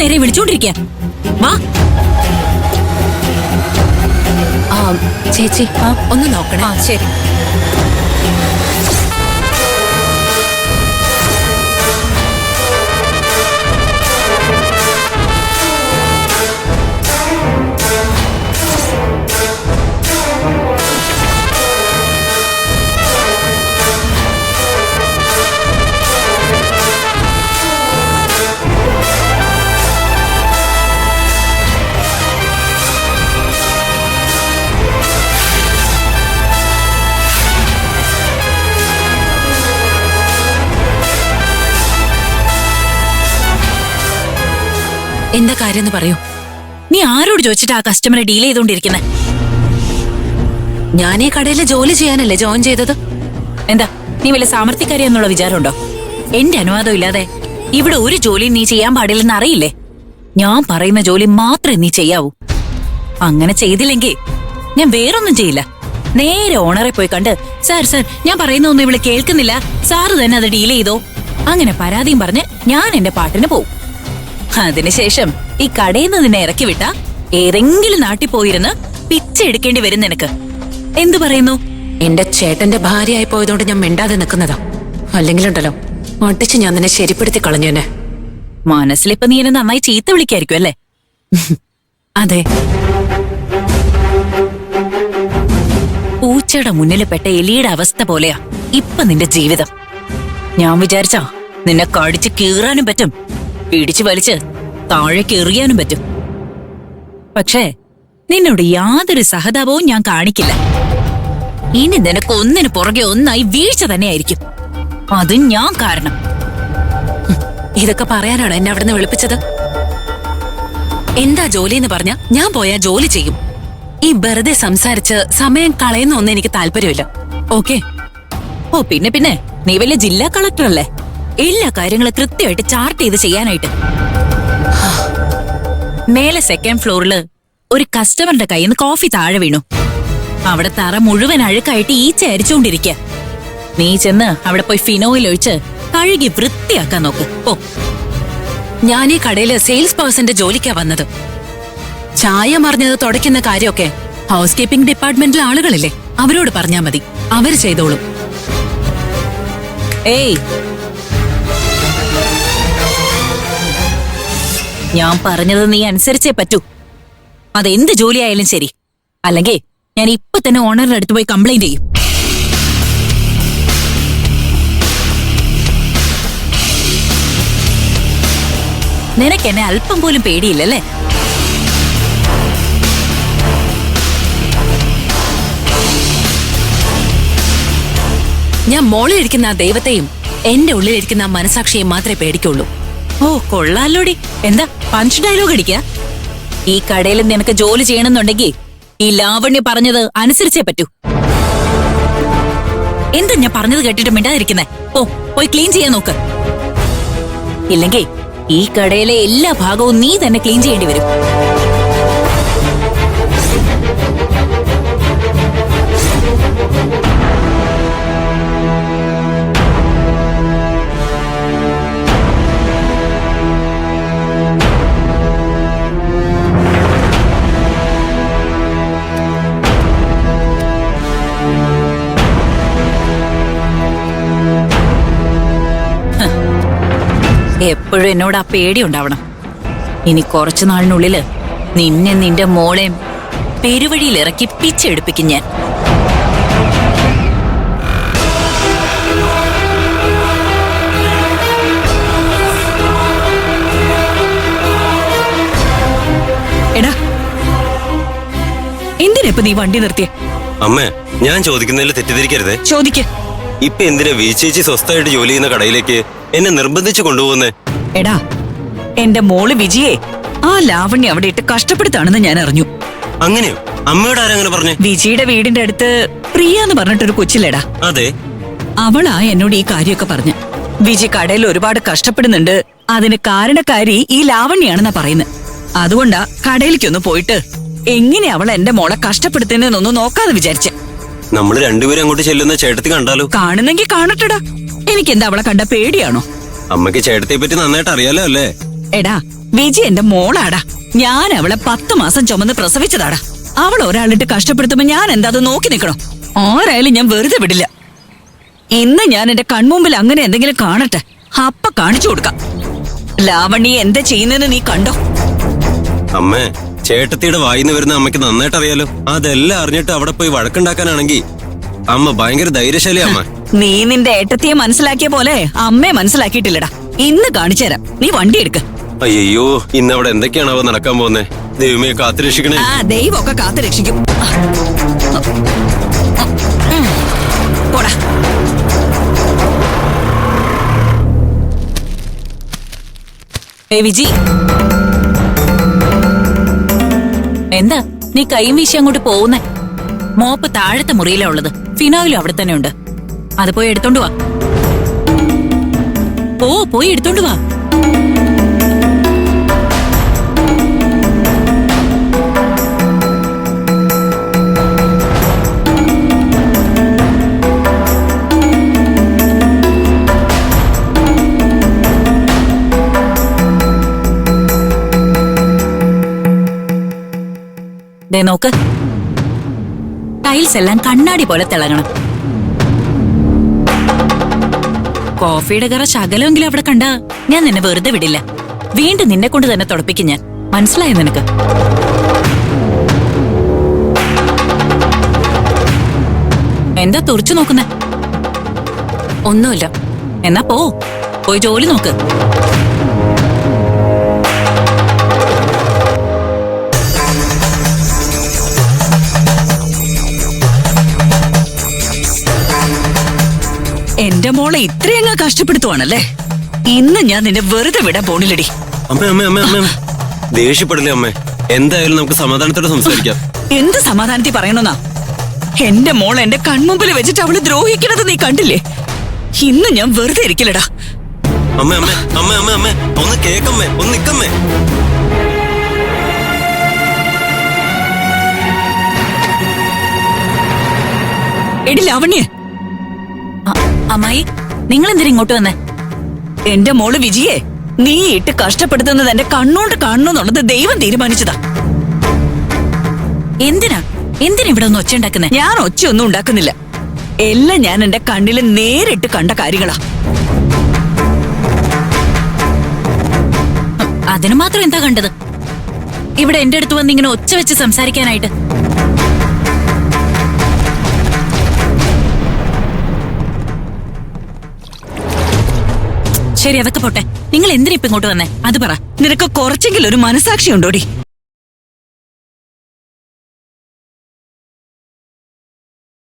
നേരെ വിളിച്ചോണ്ടിരിക്കുക. വാ. ചേച്ചി ഒന്ന് നോക്കണേ. ശരി. എന്താ കാര്യം പറയൂ. നീ ആരോട് ചോദിച്ചിട്ട് ആ കസ്റ്റമറെ ഡീൽ ചെയ്തോണ്ടിരിക്കുന്നെ? ഞാൻ ഈ കടയിൽ ജോലി ചെയ്യാനല്ലേ ജോയിൻ ചെയ്തത്. എന്താ നീ വല്ല സാമർത്ഥ്യക്കാരി എന്നുള്ള വിചാരമുണ്ടോ? എന്റെ അനുവാദം ഇല്ലാതെ ഇവിടെ ഒരു ജോലി നീ ചെയ്യാൻ പാടില്ലെന്ന് അറിയില്ലേ? ഞാൻ പറയുന്ന ജോലി മാത്രമേ നീ ചെയ്യാവൂ. അങ്ങനെ ചെയ്തില്ലെങ്കിൽ ഞാൻ വേറൊന്നും ചെയ്യില്ല. നേരെ ഓണറെ പോയി കണ്ട്, സാർ ഞാൻ പറയുന്നൊന്നും ഇവള് കേൾക്കുന്നില്ല, സാറ് തന്നെ അത് ഡീൽ ചെയ്തോ, അങ്ങനെ പരാതിയും പറഞ്ഞ് ഞാൻ എന്റെ പാട്ടിന് പോവും. അതിനുശേഷം ഈ കടയിൽ നിന്ന് നിന്നെ ഇറക്കി വിട്ടാ ഏതെങ്കിലും നാട്ടിൽ പോയിരുന്ന് പിച്ചെടുക്കേണ്ടി വരും നിനക്ക്. എന്തു പറയുന്നു? എന്റെ ചേട്ടന്റെ ഭാര്യയായി പോയതുകൊണ്ട് ഞാൻ മിണ്ടാതെ നിൽക്കുന്നതാ. അല്ലെങ്കിലുണ്ടല്ലോ ഒട്ടിച്ച് ഞാൻ നിന്നെ ശരിപ്പെടുത്തി കളഞ്ഞു. എന്നെ മനസ്സിലിപ്പോ നീ എന്നെ നന്നായി ചീത്ത വിളിക്കായിരിക്കും അല്ലേ? അതെ. പൂച്ചയുടെ മുന്നിൽ പെട്ട എലിയുടെ അവസ്ഥ പോലെയാ ഇപ്പൊ നിന്റെ ജീവിതം. ഞാൻ വിചാരിച്ചാ നിന്നെ കടിച്ച് കീറാനും പറ്റും, പിടിച്ചു വലിച്ച് താഴേക്ക് എറിയാനും പറ്റും. പക്ഷേ നിന്നോട് യാതൊരു സഹതാപവും ഞാൻ കാണിക്കില്ല. ഇനി നിനക്ക് ഒന്നിനു പുറകെ ഒന്നായി വീഴ്ച തന്നെയായിരിക്കും. അതും ഞാൻ കാരണം. ഇതൊക്കെ പറയാനാണോ എന്നെ അവിടുന്ന് വിളിപ്പിച്ചത്? എന്താ ജോലി എന്ന് പറഞ്ഞാ ഞാൻ പോയാ ജോലി ചെയ്യും. ഈ വെറുതെ സംസാരിച്ച് സമയം കളയുന്ന ഒന്നും എനിക്ക് താല്പര്യമില്ല. ഓക്കെ? ഓ പിന്നെ നീ വലിയ ജില്ലാ കളക്ടർ അല്ലേ? എല്ലാ കാര്യങ്ങളും കൃത്യമായിട്ട് ചാർട്ട് ചെയ്ത് ചെയ്യാനായിട്ട്. മേലെ സെക്കൻഡ് ഫ്ലോറില് ഒരു കസ്റ്റമറിന്റെ കയ്യിൽ നിന്ന് കോഫി താഴെ വീണു. അവിടെ തറ മുഴുവൻ അഴുക്കായിട്ട് ഈച്ച അരിച്ചുകൊണ്ടിരിക്കുക. നീ ചെന്ന് അവിടെ പോയി ഫിനോയിൽ ഒഴിച്ച് കഴുകി വൃത്തിയാക്കാൻ നോക്ക്. ഓ, ഞാൻ ഈ കടയില് സെയിൽസ് പേഴ്സന്റെ ജോലിക്കാ വന്നത്. ചായ മറിഞ്ഞത് തുടയ്ക്കുന്ന കാര്യമൊക്കെ ഹൗസ് കീപ്പിംഗ് ഡിപ്പാർട്ട്മെന്റിലെ ആളുകളില്ലേ, അവരോട് പറഞ്ഞാ മതി, അവര് ചെയ്തോളും. ഏയ്, ഞാൻ പറഞ്ഞത് നീ അനുസരിച്ചേ പറ്റൂ. അതെന്ത് ജോലിയായാലും ശരി. അല്ലെങ്കിൽ ഞാൻ ഇപ്പൊ തന്നെ ഓണറിന്റെ അടുത്ത് പോയി കംപ്ലൈന്റ് ചെയ്യും. നിനക്ക് എന്നെ അല്പം പോലും പേടിയില്ലല്ലേ? ഞാൻ മോളിലിരിക്കുന്ന ആ ദൈവത്തെയും എന്റെ ഉള്ളിലിരിക്കുന്ന ആ മനസാക്ഷിയെയും മാത്രമേ പേടിക്കുള്ളൂ. ഓ, കൊള്ളാലോടി. എന്താ പഞ്ച് ഡയലോഗ് അടിക്കുക? ഈ കടയിൽ നിനക്ക് ജോലി ചെയ്യണമെന്നുണ്ടെങ്കിൽ ഈ ലാവണ്യ പറഞ്ഞത് അനുസരിച്ചേ പറ്റൂ. എന്താ ഞാൻ പറഞ്ഞത് കേട്ടിട്ട് മിണ്ടാതിരിക്കുന്നേ? പോയി ക്ലീൻ ചെയ്യാൻ നോക്ക്. ഇല്ലെങ്കിൽ ഈ കടയിലെ എല്ലാ ഭാഗവും നീ തന്നെ ക്ലീൻ ചെയ്യേണ്ടി വരും. എപ്പോഴും എന്നോട് ആ പേടി ഉണ്ടാവണം. ഇനി കുറച്ചു നാളിനുള്ളില് നിന്നെ നിന്റെ മോളെയും പെരുവഴിയിൽ ഇറക്കി പിച്ചെടുപ്പിക്കും ഞാൻ. എടാ, എന്തിനാ ഇപ്പൊ നീ വണ്ടി നിർത്തിയേ? അമ്മേ, ഞാൻ ചോദിക്കുന്നതിൽ തെറ്റിദ്ധരിക്കരുതേ. ചോദിക്ക്. ഇപ്പൊ എന്തിനാ വീച്ചേച്ചി സ്വസ്ഥമായിട്ട് ജോലി ചെയ്യുന്ന കടയിലേക്ക് എന്നെ നിർബന്ധിച്ചു കൊണ്ടുപോകുന്നേ? എടാ, എന്റെ മോള് വിജയെ ആ ലാവണ്യ അവിടെ ഇട്ട് കഷ്ടപ്പെടുത്താണെന്ന് ഞാൻ അറിഞ്ഞു. അങ്ങനെയോ? അമ്മയോട് ആരങ്ങനെ പറഞ്ഞേ? വിജിയുടെ വീടിന്റെ അടുത്ത് പ്രിയ എന്ന് പറഞ്ഞിട്ടൊരു കൊച്ചില്ലേടാ? അതെ. അവളാ എന്നോട് ഈ കാര്യമൊക്കെ പറഞ്ഞു. വിജി കടയിൽ ഒരുപാട് കഷ്ടപ്പെടുന്നുണ്ട്, അതിന് കാരണക്കാരി ഈ ലാവണ്യാണെന്നാ പറയുന്നത്. അതുകൊണ്ടാ കടയിലേക്കൊന്ന് പോയിട്ട് എങ്ങനെ അവൾ എന്റെ മോളെ കഷ്ടപ്പെടുത്തുന്നൊന്നും നോക്കാതെ വിചാരിച്ചെ. നമ്മൾ രണ്ടുപേരും അങ്ങോട്ട് ചെല്ലുന്ന ചേട്ടത്തി കണ്ടാലോ? കാണുന്നെങ്കിൽ കാണട്ടടാ, എനിക്കെന്താ അവളെ കണ്ട പേടിയാണോ? അമ്മയ്ക്ക് ചേട്ടത്തിയെ പറ്റി നന്നായിട്ട് അറിയാലോ അല്ലേ? എടാ, വിജി എന്റെ മോളാടാ. ഞാൻ അവളെ 10 മാസം ചുമന്ന് പ്രസവിച്ചതാടാ. അവൾ ഒരാളിട്ട് കഷ്ടപ്പെടുത്തുമ്പോ ഞാൻ എന്താ അത് നോക്കി നിൽക്കണോ? ആരായാലും ഞാൻ വെറുതെ വിടില്ല. ഇന്ന് ഞാൻ എന്റെ കൺമുമ്പിൽ അങ്ങനെ എന്തെങ്കിലും കാണട്ടെ, അപ്പ കാണിച്ചു കൊടുക്കാം. ലാവണ്യ എന്താ ചെയ്യുന്നതെന്ന് നീ കണ്ടോ? അമ്മേ, ചേട്ടത്തിയുടെ വായിന്ന് വരുന്ന അമ്മയ്ക്ക് നന്നായിട്ട് അറിയാലോ. അതെല്ലാം അറിഞ്ഞിട്ട് അവിടെ പോയി വഴക്കുണ്ടാക്കാനാണെങ്കിൽ അമ്മ ഭയങ്കര ധൈര്യശാലി അമ്മ. നീ നിന്റെ ഏട്ടത്തിയെ മനസ്സിലാക്കിയ പോലെ അമ്മയെ മനസ്സിലാക്കിയിട്ടില്ലടാ. ഇന്ന് കാണിച്ചു തരാം. നീ വണ്ടി എടുക്ക. അയ്യോ, ഇന്ന് അവിടെ എന്തൊക്കെയാണാവോ നടക്കാൻ പോകുന്നേ? ദൈവമേ, കാത്തുരക്ഷിക്കണേ. ആ, ദൈവമൊക്കെ കാത്തു രക്ഷിക്കും. പോടാ. വിജി, എന്താ നീ കൈയും വീശി അങ്ങോട്ട് പോകുന്നേ? മോപ്പ് താഴത്തെ മുറിയിലാ ഉള്ളത്. ഫിനോയിലും അവിടെ തന്നെ ഉണ്ട്. അത് പോയി എടുത്തോണ്ട് വാ. പോയി എടുത്തോണ്ട് വാ. ദേ നോക്ക്, ടൈൽസ് എല്ലാം കണ്ണാടി പോലെ തിളങ്ങണം. കോഫിയുടെ കറ ശകലമെങ്കിലും അവിടെ കണ്ട ഞാൻ നിന്നെ വെറുതെ വിടില്ല. വീണ്ടും നിന്നെ കൊണ്ട് തന്നെ തുടപ്പിക്കും ഞാൻ. മനസ്സിലായോ നിനക്ക്? എന്താ തുറച്ചു നോക്കുന്നേ? ഒന്നുമില്ല. എന്നാ പോയി ജോലി നോക്ക്. എന്റെ മോളെ ഇത്രയങ്ങ് കഷ്ടപ്പെടുത്തുവാണല്ലേ? ഇന്ന് ഞാൻ നിന്നെ വെറുതെ വിടാൻ പോണില്ലടി. അമ്മ, ദേഷ്യപ്പെടില്ലേ അമ്മേ? എന്തായാലും നമുക്ക് സമാധാനത്തോടെ സംസാരിക്കാം. എന്ത് സമാധാനത്തിൽ പറയണമെന്നാ? എന്റെ മോൾ എന്റെ കൺമുമ്പിൽ വെച്ചിട്ട് അവള് ദ്രോഹിക്കണത് നീ കണ്ടില്ലേ? ഇന്ന് ഞാൻ വെറുതെ ഇരിക്കില്ലടാ. അമ്മ, ഒന്ന് കേക്കമ്മേ, ഒന്ന് നിക്കമ്മേ. എടി ലാവണ്യ, അമ്മായി, നിങ്ങൾ എന്തിനാ ഇങ്ങോട്ട് വന്നേ? എന്റെ മോള് വിജിയെ നീ ഇട്ട് കഷ്ടപ്പെടുത്തുന്നത് എന്റെ കണ്ണോണ്ട് കാണണമെന്നുള്ളത് ദൈവം തീരുമാനിച്ചതാ. എന്തിനാ ഇവിടെ ഒന്ന് ഒച്ച ഉണ്ടാക്കുന്നേ? ഞാൻ ഒച്ചയൊന്നും ഉണ്ടാക്കുന്നില്ല. എല്ലാം ഞാൻ എന്റെ കണ്ണില് നേരിട്ട് കണ്ട കാര്യങ്ങളാ. അതിന് മാത്രം എന്താ കണ്ടത്? ഇവിടെ എന്റെ അടുത്ത് വന്ന് ഇങ്ങനെ ഒച്ച വെച്ച് സംസാരിക്കാനായിട്ട്. ശരി, അതൊക്കെ പോട്ടെ. നിങ്ങൾ എന്തിനാ ഇപ്പൊ ഇങ്ങോട്ട് വന്നേ? അത് പറ. നിനക്ക് കുറച്ചെങ്കിലും ഒരു മനസാക്ഷി ഉണ്ടോടി?